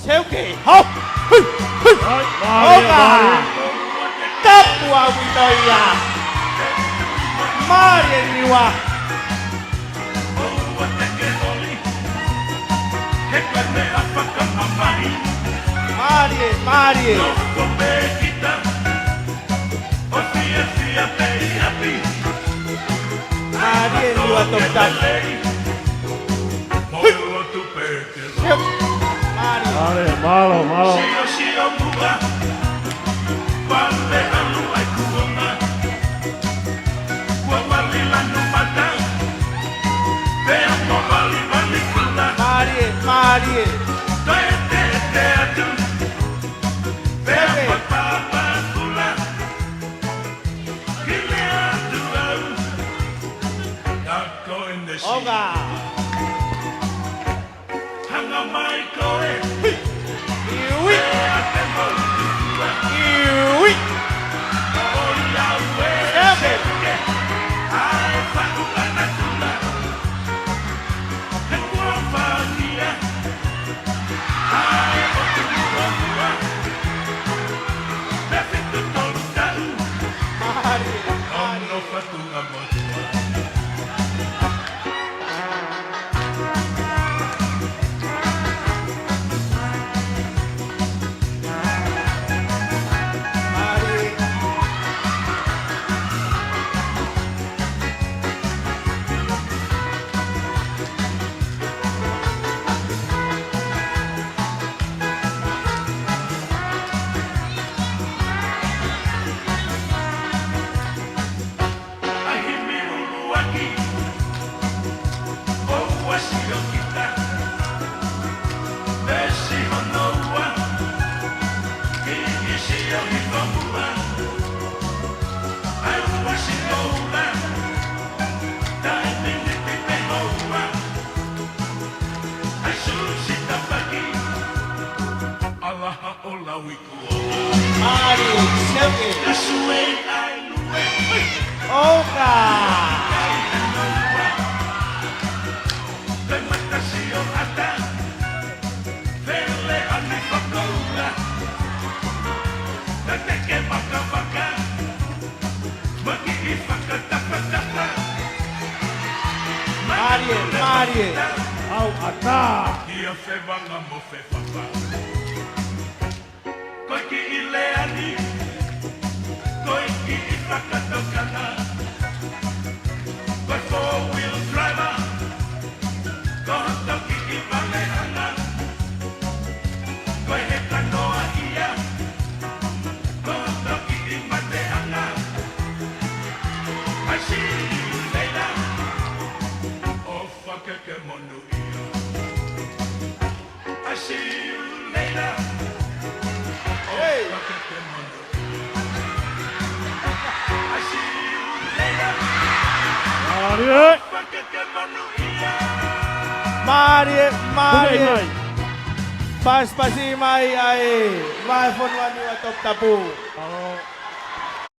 Selke. Hop. Oka. Tapua Vitoria. Maria Niua. Maria. Maria Niuatoputapu. Malo. Maria. Oga. Iwi. Maria. Au ata. Ia Faiva ngamo Faiva. Koiki ileani. Koiki ifakatokana. Koi four-wheel driver. Kohotoki imalehana. Koi hekanoa ia. Kohotoki imalehana. I see you later. Oh, fuck it, come on, no. I see you later. Hey. Oh, fuck it, come on, no. I see you later. Maria. Fuck it, come on, no. Maria. Pas pasi mai ai. Mai phone wani Niuatoputapu. Kalau